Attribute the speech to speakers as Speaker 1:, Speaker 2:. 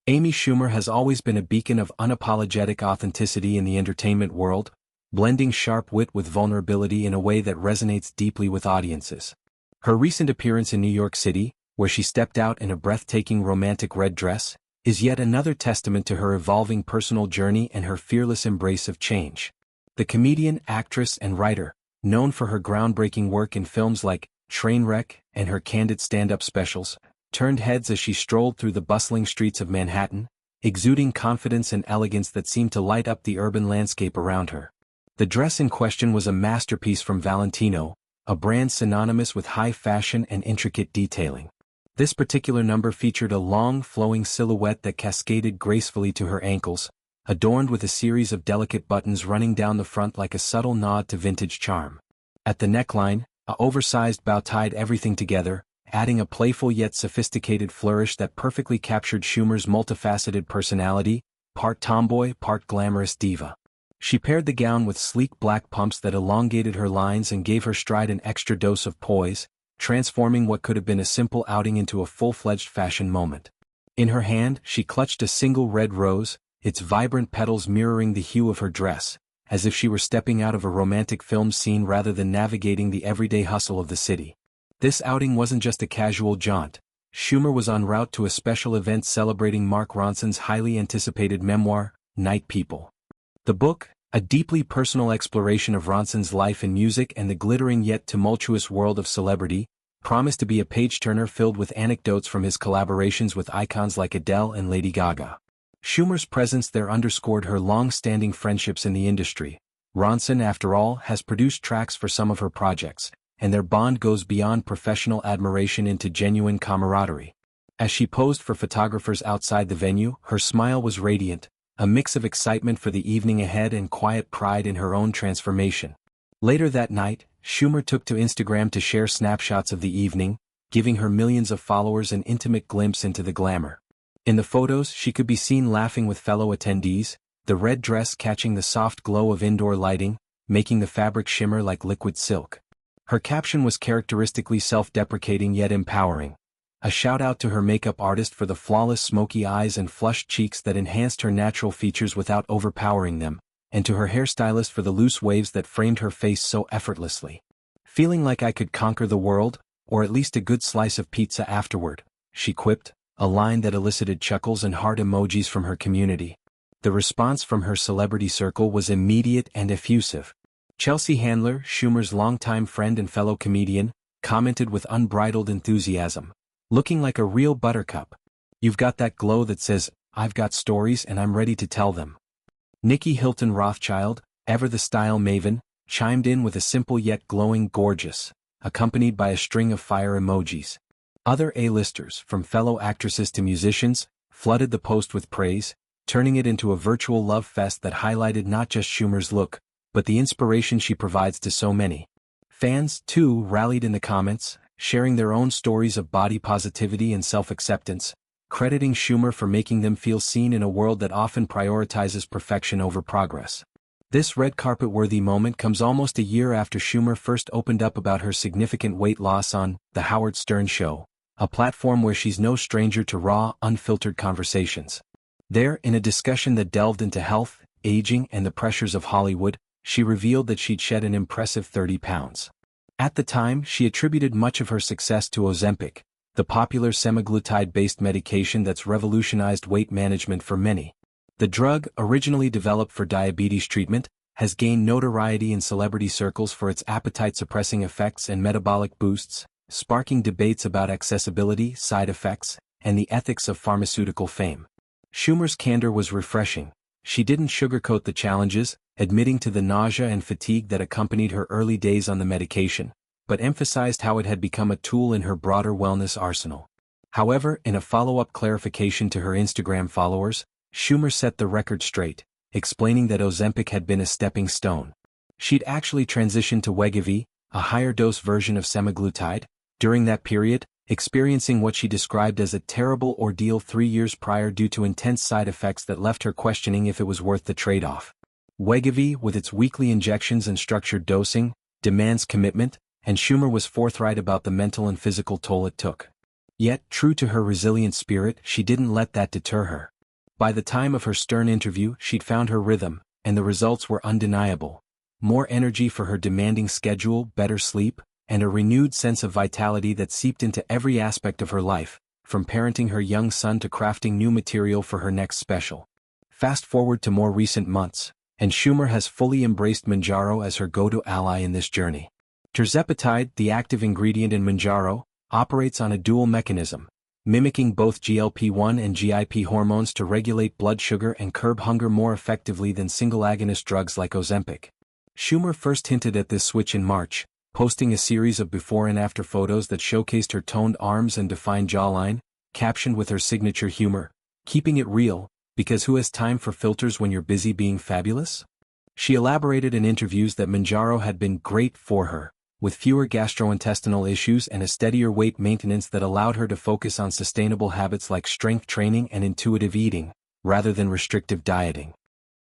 Speaker 1: Amy Schumer has always been a beacon of unapologetic authenticity in the entertainment world, blending sharp wit with vulnerability in a way that resonates deeply with audiences. Her recent appearance in New York City, where she stepped out in a breathtaking romantic red dress, is yet another testament to her evolving personal journey and her fearless embrace of change. The comedian, actress, and writer, known for her groundbreaking work in films like Trainwreck and her candid stand-up specials, turned heads as she strolled through the bustling streets of Manhattan, exuding confidence and elegance that seemed to light up the urban landscape around her. The dress in question was a masterpiece from Valentino, a brand synonymous with high fashion and intricate detailing. This particular number featured a long, flowing silhouette that cascaded gracefully to her ankles, adorned with a series of delicate buttons running down the front like a subtle nod to vintage charm. At the neckline, an oversized bow tied everything together, adding a playful yet sophisticated flourish that perfectly captured Schumer's multifaceted personality, part tomboy, part glamorous diva. She paired the gown with sleek black pumps that elongated her lines and gave her stride an extra dose of poise, transforming what could have been a simple outing into a full-fledged fashion moment. In her hand, she clutched a single red rose, its vibrant petals mirroring the hue of her dress, as if she were stepping out of a romantic film scene rather than navigating the everyday hustle of the city. This outing wasn't just a casual jaunt. Schumer was en route to a special event celebrating Mark Ronson's highly anticipated memoir, Night People. The book, a deeply personal exploration of Ronson's life in music and the glittering yet tumultuous world of celebrity, promised to be a page-turner filled with anecdotes from his collaborations with icons like Adele and Lady Gaga. Schumer's presence there underscored her long-standing friendships in the industry. Ronson, after all, has produced tracks for some of her projects, and their bond goes beyond professional admiration into genuine camaraderie. As she posed for photographers outside the venue, her smile was radiant, a mix of excitement for the evening ahead and quiet pride in her own transformation. Later that night, Schumer took to Instagram to share snapshots of the evening, giving her millions of followers an intimate glimpse into the glamour. In the photos, she could be seen laughing with fellow attendees, the red dress catching the soft glow of indoor lighting, making the fabric shimmer like liquid silk. Her caption was characteristically self-deprecating yet empowering, a shout-out to her makeup artist for the flawless smoky eyes and flushed cheeks that enhanced her natural features without overpowering them, and to her hairstylist for the loose waves that framed her face so effortlessly. "Feeling like I could conquer the world, or at least a good slice of pizza afterward," she quipped, a line that elicited chuckles and heart emojis from her community. The response from her celebrity circle was immediate and effusive. Chelsea Handler, Schumer's longtime friend and fellow comedian, commented with unbridled enthusiasm, "Looking like a real buttercup. You've got that glow that says, 'I've got stories and I'm ready to tell them.'" Nikki Hilton Rothschild, ever the style maven, chimed in with a simple yet glowing "gorgeous," accompanied by a string of fire emojis. Other A-listers, from fellow actresses to musicians, flooded the post with praise, turning it into a virtual love fest that highlighted not just Schumer's look, but the inspiration she provides to so many. Fans, too, rallied in the comments, sharing their own stories of body positivity and self-acceptance, crediting Schumer for making them feel seen in a world that often prioritizes perfection over progress. This red carpet-worthy moment comes almost a year after Schumer first opened up about her significant weight loss on The Howard Stern Show, a platform where she's no stranger to raw, unfiltered conversations. There, in a discussion that delved into health, aging, and the pressures of Hollywood, she revealed that she'd shed an impressive 30 pounds. At the time, she attributed much of her success to Ozempic, the popular semaglutide-based medication that's revolutionized weight management for many. The drug, originally developed for diabetes treatment, has gained notoriety in celebrity circles for its appetite-suppressing effects and metabolic boosts, sparking debates about accessibility, side effects, and the ethics of pharmaceutical fame. Schumer's candor was refreshing. She didn't sugarcoat the challenges, admitting to the nausea and fatigue that accompanied her early days on the medication, but emphasized how it had become a tool in her broader wellness arsenal. However, in a follow-up clarification to her Instagram followers, Schumer set the record straight, explaining that Ozempic had been a stepping stone. She'd actually transitioned to Wegovy, a higher-dose version of semaglutide, during that period, experiencing what she described as a terrible ordeal 3 years prior due to intense side effects that left her questioning if it was worth the trade-off. Wegovy, with its weekly injections and structured dosing, demands commitment, and Schumer was forthright about the mental and physical toll it took. Yet, true to her resilient spirit, she didn't let that deter her. By the time of her Stern interview, she'd found her rhythm, and the results were undeniable. More energy for her demanding schedule, better sleep, and a renewed sense of vitality that seeped into every aspect of her life, from parenting her young son to crafting new material for her next special. Fast forward to more recent months, and Schumer has fully embraced Mounjaro as her go-to ally in this journey. Tirzepatide, the active ingredient in Mounjaro, operates on a dual mechanism, mimicking both GLP-1 and GIP hormones to regulate blood sugar and curb hunger more effectively than single agonist drugs like Ozempic. Schumer first hinted at this switch in March, posting a series of before and after photos that showcased her toned arms and defined jawline, captioned with her signature humor, "Keeping it real, because who has time for filters when you're busy being fabulous?" She elaborated in interviews that Mounjaro had been great for her, with fewer gastrointestinal issues and a steadier weight maintenance that allowed her to focus on sustainable habits like strength training and intuitive eating, rather than restrictive dieting.